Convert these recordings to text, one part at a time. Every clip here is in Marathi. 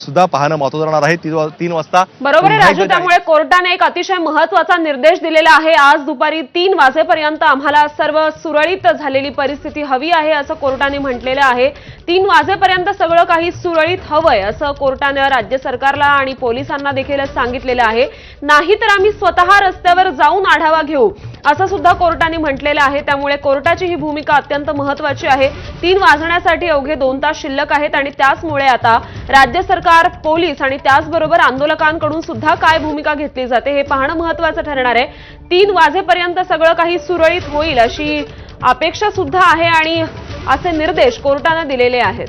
सुद्धा पाहणं महत्त्वाचं राहणार आहे 3 वाजता। बरोबर आहे राजू, त्यामुळे कोर्टाने एक अतिशय महत्त्वाचा निर्देश दिलेला आहे। आज दुपारी 3 वाजेपर्यंत आम्हाला सर्व सुरळीत झालेली परिस्थिती हवी आहे असं कोर्टाने म्हटलेलं आहे। 3 वाजेपर्यंत सगळं काही सुरळीत हवंय असं कोर्टाने राज्य सरकारला आणि पोलिसांना देखील सांगितलेलं आहे। नाहीतर आम्ही स्वतः रस्त्यावर जाऊन आढावा घेऊ असं सुद्धा कोर्टाने म्हटलेलं आहे। त्यामुळे कोर्टाची ही भूमिका अत्यंत महत्त्वाची आहे। 3 वाजण्यासाठी अवघे 2 तास शिल्लक आहेत आणि त्याचमुळे आता राज्य सरकार, पोलीस आणि त्याचबरोबर आंदोलकांकडून सुद्धा काय भूमिका घेतली जाते हे पाहणं महत्त्वाचं ठरणार आहे। 3 वाजेपर्यंत सगळं काही सुरळीत होईल अशी अपेक्षा सुद्धा आहे आणि असे निर्देश कोर्टाने दिलेले आहेत।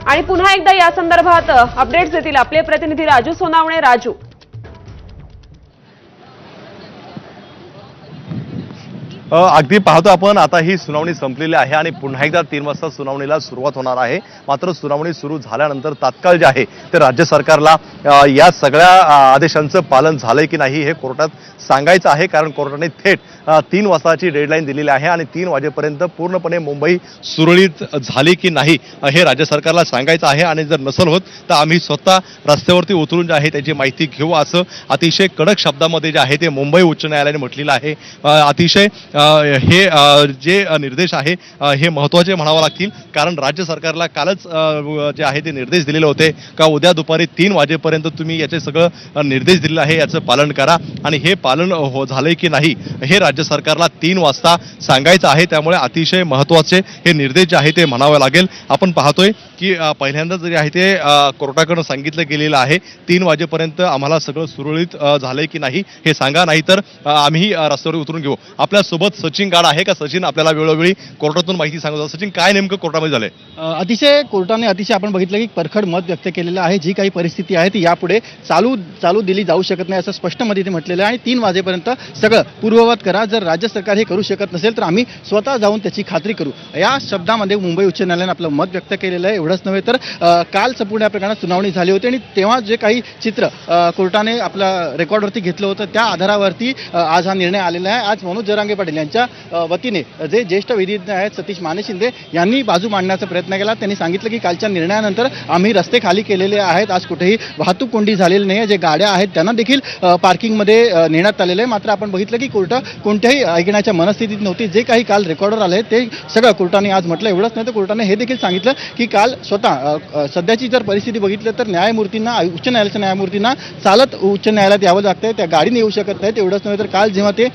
आणि पुन्हा एकदा या संदर्भात अपडेट्स देतील आपले प्रतिनिधी राजू सोनावणे। राजू, अगदी पाहतो आपण आता ही सुनावणी संपलेली आहे आणि पुन्हा एकदा 3 वाजता सुनावणीला सुरुवात होणार आहे। मात्र सुनावणी सुरू झाल्यानंतर तात्काळ जे आहे ते राज्य सरकारला या सगळ्या आदेशांचं पालन झालंय की नाही हे कोर्टात सांगायचं आहे, कारण कोर्टाने थेट 3 वाजताची डेडलाईन दिलेली आहे आणि 3 वाजेपर्यंत पूर्णपणे मुंबई सुरळीत झाली की नाही हे राज्य सरकारला सांगायचं आहे। आणि जर नसेल होत तर आम्ही स्वतः रस्त्यावरती उतरून जे आहे त्याची माहिती घेऊ असं अतिशय कडक शब्दामध्ये जे आहे ते मुंबई उच्च न्यायालयाने म्हटलेलं आहे। अतिशय हे जे निर्देश आहे हे महत्त्वाचे म्हणावं लागतील, कारण राज्य सरकारला कालच जे आहे ते निर्देश दिलेले होते का उद्या दुपारी 3 वाजेपर्यंत तुम्ही याचे सगळं निर्देश दिलेले आहे याचं पालन करा आणि हे पालन झालंय की नाही हे राज्य सरकारला 3 वाजता सांगायचं आहे। त्यामुळे अतिशय महत्त्वाचे हे निर्देश जे आहे ते म्हणावे लागेल। आपण पाहतोय की पहिल्यांदा जे आहे ते कोर्टाकडून सांगितलं गेलेलं आहे 3 वाजेपर्यंत आम्हाला सगळं सुरळीत झालंय की नाही हे सांगा, नाहीतर आम्ही रस्त्यावर उतरून घेऊ। आपल्या सोबत सचिन गाड आहे का? सचिन, आपल्याला वेळोवेळी कोर्टातून माहिती सांगतो। सचिन, काय नेमकं कोर्टामध्ये झालंय? कोर्टाने अतिशय आपण बघितलं की परखड मत व्यक्त केलेलं आहे। जी काही परिस्थिती आहे ती यापुढे चालू दिली जाऊ शकत नाही असं स्पष्ट मध्ये म्हटलेलं आहे आणि 3 वाजेपर्यंत सगळं पूर्ववत करा। जर राज्य सरकार हे करू शकत नसेल तर आम्ही स्वतः जाऊन त्याची खात्री करू, या शब्दामध्ये मुंबई उच्च न्यायालयाने आपलं मत व्यक्त केलेलं आहे। एवढंच नव्हे तर काल संपूर्ण या प्रकरणात सुनावणी झाली होती आणि तेव्हा जे काही चित्र कोर्टाने आपल्या रेकॉर्डवरती घेतलं होतं त्या आधारावरती आज हा निर्णय आलेला आहे। आज मनोज जरांगे पाटील यांच्या वतीने जे ज्येष्ठ विधिज्ञ आहेत सतीश माने शिंदे यांनी बाजू मांडण्याचा प्रयत्न केला। त्यांनी सांगितलं की कालच्या निर्णयानंतर आम्ही रस्ते खाली केलेले आहेत, आज कुठेही वाहतूक कोंडी झालेली नाही, जे गाड्या आहेत त्यांना देखील पार्किंगमध्ये नेण्यात आलेलं आहे। मात्र आपण बघितलं की कोर्ट कोणत्याही ऐकण्याच्या मनस्थितीत नव्हती। जे काही काल रेकॉर्डर आले ते सगळं कोर्टाने आज म्हटलं। एवढंच नाही तर कोर्टाने हे देखील सांगितलं की काल स्वतः सध्याची जर परिस्थिती बघितली तर न्यायमूर्तींना, उच्च न्यायालयाच्या न्यायमूर्तींना चालत उच्च न्यायालयात यावं लागतंय, त्या गाडीने येऊ शकत नाहीत। एवढंच नव्हे तर काल जेव्हा ते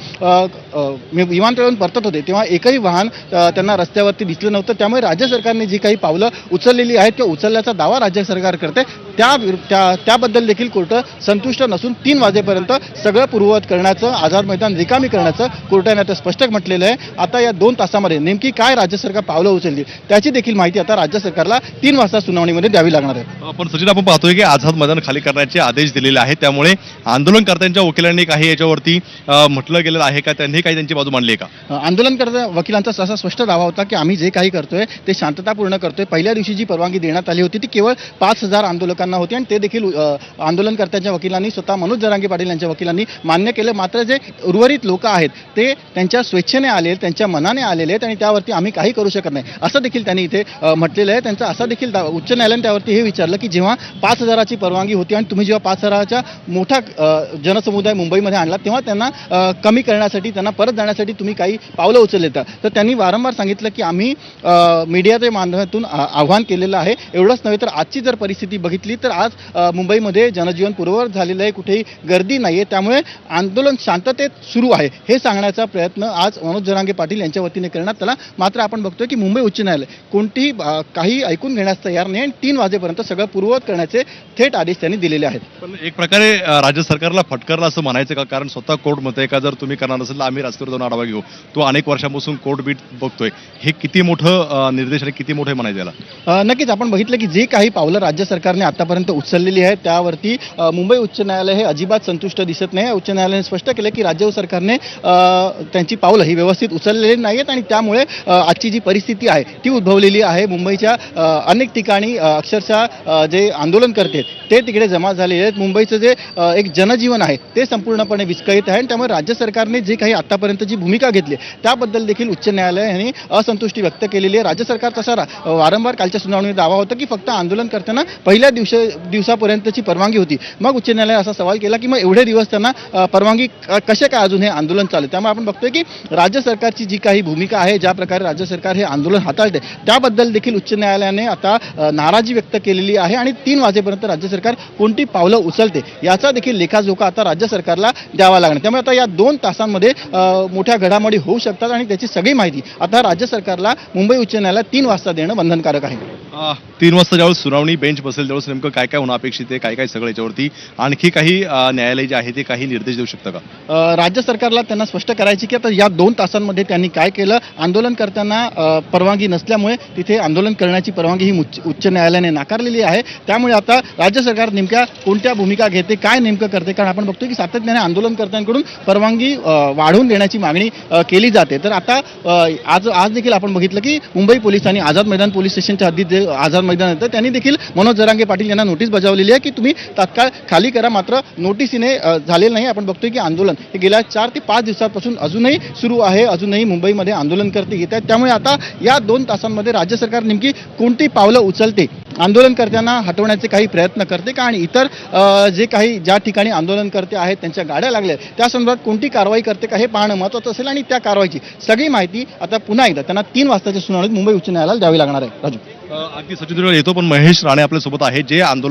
विमानतळावरून परतत होते तेव्हा एकही वाहन त्यांना रस्त्यावरती दिसलं नव्हतं। त्यामुळे राज्य सरकारने जी काही पावलं उचललेली आहेत किंवा उचलल्याचा दावा राज्य सरकार करते त्याबद्दल देखील कोर्ट संतुष्ट नसून 3 वाजेपर्यंत सगळं पूर्ववत करण्याचं, आझाद मैदान रिकामी करण्याचं कोर्टाने आता स्पष्ट म्हटलेलं आहे। आता या 2 तासामध्ये नेमकी काय राज्य सरकार पावलं उचलली त्याची देखील माहिती आता राज्य सरकारला 3 वाजता सुनावणीमध्ये द्यावी लागणार आहे। पण सचिन, आपण पाहतोय की आझाद मैदान खाली करण्याचे आदेश दिलेले आहेत, त्यामुळे आंदोलनकर्त्यांच्या वकिलांनी काही याच्यावरती म्हटलं गेलेलं आहे का? त्यांनी काही त्यांची बाजू मांडली आहे का? आंदोलनकर्त्या वकिलांचा असा स्पष्ट दावा होता की आम्ही जे काही करतोय ते शांततापूर्ण करतोय। पहिल्या दिवशी जी परवानगी देण्यात आली होती ती केवळ 5,000 आंदोलकांना होती आणि ते देखील आंदोलनकर्त्यांच्या वकिलांनी, स्वतः मनोज जरांगे पाटील यांच्या वकिलांनी मान्य केलं। मात्र जे उर्वरित लोक आहेत ते त्यांच्या स्वेच्छेने आले, त्यांच्या मनाने आलेले आहेत आणि त्यावरती आम्ही काही करू शकत नाही असं देखील त्यांनी इथे म्हटलेलं आहे। त्यांचा असा देखील उच्च न्यायालयाने त्यावरती हे विचारलं की जेव्हा 5,000ची परवानगी होती आणि तुम्ही जेव्हा 5,000चा मोठा जनसमुदाय मुंबईमध्ये आणला तेव्हा त्यांना कमी करण्यासाठी, त्यांना परत जाण्यासाठी तुम्ही काही पावलं उचलले तर त्यांनी वारंवार सांगितलं की आम्ही मीडियाच्या माध्यमातून आव्हान केलेलं आहे। एवढंच नव्हे तर आजची जर परिस्थिती बघितली तर आज मुंबईमध्ये जनजीवन पूर्ववत झालेलं आहे, कुठेही गर्दी नाही आहे, त्यामुळे आंदोलन शांततेत सुरू आहे हे सांगण्याचा प्रयत्न आज मनोज जरांगे पाटील यांच्या वतीने करण्यात आला। मात्र आपण बघतोय की मुंबई उच्च न्यायालय कोणतीही काही ऐकून घेण्यास तयार नाही आणि 3 वाजेपर्यंत सगळं पूर्ववत करण्याचे थेट आदेश त्यांनी दिलेले आहेत। पण एक प्रकारे राज्य सरकारला फटकारला असं म्हणायचं का? कारण स्वतः कोर्ट म्हणतंय का जर तुम्ही करणार नसेल तर आम्ही रस्त्यावर जाऊन आढावा घेऊ। तो अनेक वर्षांपासून कोर्ट बीट बघतोय, हे किती मोठं निर्देश आणि किती मोठं म्हणायचं याला? नक्कीच आपण बघितलं की जे काही पावलं राज्य सरकारने आतापर्यंत उचललेली आहेत त्यावरती मुंबई उच्च न्यायालय हे अजिबात संतुष्ट दिसत नाही। उच्च न्यायालयाने स्पष्ट केलं की राज्य सरकारने त्यांची पावलं ही व्यवस्थित उचललेली नाही आहेत आणि त्यामुळे आजची जी परिस्थिती आहे ती उद्भवलेली आहे. मुंबईच्या अनेक ठिकाणी अक्षरशः जे आंदोलन करते ते तिकडे जमा झालेले आहेत. मुंबईचं जे एक जनजीवन आहे ते संपूर्णपणे विस्कळीत आहे आणि त्यामुळे राज्य सरकारने जे काही आतापर्यंत जी भूमिका घेतली त्याबद्दल देखील उच्च न्यायालयाने असंतुष्टी व्यक्त केलेली आहे. राज्य सरकार तसा वारंवार कालच्या सुनावणीत दावा होता की फक्त आंदोलन करताना पहिल्या दिवसापर्यंतची परवानगी होती. मग उच्च न्यायालयाने असा सवाल केला की मग एवढे दिवस त्यांना परवानगी कसे काय अजून हे आंदोलन चालू. त्यामुळे आपण बघतोय की राज्य सरकारची जी काही भूमिका आहे, ज्या प्रकारे राज्य सरकार हे आंदोलन हाताळते त्याबद्दल देखील उच्च न्यायालयाने आता नाराजी व्यक्त केलेली आहे आणि 3 वाजेपर्यंत राज्य सरकार कोणती पावलं उचलते याचा देखील लेखाजोखा आता राज्य सरकारला द्यावा लागणार. त्यामुळे आता या 2 तासांमध्ये मोठ्या घडामोडी होऊ शकतात आणि त्याची सगळी माहिती आता राज्य सरकारला मुंबई उच्च न्यायालयात 3 वाजता देणं बंधनकारक आहे. 3 वाजता ज्यावेळेस सुनावणी बेंच बसेल त्यावेळेस नेमकं काय काय होणं अपेक्षित आहे, काय काय सगळं याच्यावरती आणखी काही न्यायालय जे आहे ते काही निर्देश देऊ शकतं का? राज्य सरकारला त्यांना स्पष्ट करायची की आता या 2 तासांमध्ये त्यांनी काय केलं. आंदोलन करताना परवानगी नसल्यामुळे तिथे आंदोलन करण्याची परवानगी ही उच्च न्यायालयाने नाकारलेली आहे. त्यामुळे आता राज्य सरकार नेमक्या कोणत्या भूमिका घेते, काय नेमकं करते, कारण आपण बघतोय की सातत्याने आंदोलनकर्त्यांकडून परवानगी वाढवून देण्याची मागणी केली जाते. तर आता आज देखील आपण बघितलं की मुंबई पोलिसांनी आझाद मैदान पोलीस स्टेशनच्या हद्दीत जे आझाद मैदान येतं त्यांनी देखील मनोज जरांगे पाटील यांना नोटीस बजावलेली आहे की तुम्ही तात्काळ खाली करा. मात्र नोटीसीने झालेलं नाही. आपण बघतोय की आंदोलन हे गेल्या 4 ते 5 दिवसांपासून अजूनही सुरू आहे. अजूनही मुंबईमध्ये आंदोलनकर्ते येत आहेत. त्यामुळे आता या 2 तासांमध्ये राज्य सरकार नेमकी कोणती पावलं उचलते, आंदोलनकर्त्यांना हटवण्याचे काही प्रयत्न करते का आणि इतर ज्या ठिकाणी आंदोलनकर्ते आहेत त्यांच्या गाड्या लागल्या त्या संदर्भात कोणती कारवाई करते का हे पाहणं महत्त्वाचं असेल आणि त्या कारवाईची सगळी माहिती आता पुन्हा एकदा त्यांना 3 वाजताच्या सुनावणीत मुंबई उच्च न्यायालयाला द्यावी लागणार आहे. राजू अगदी सचिन येतो पण महेश राणे आपल्यासोबत आहे जे आंदोलन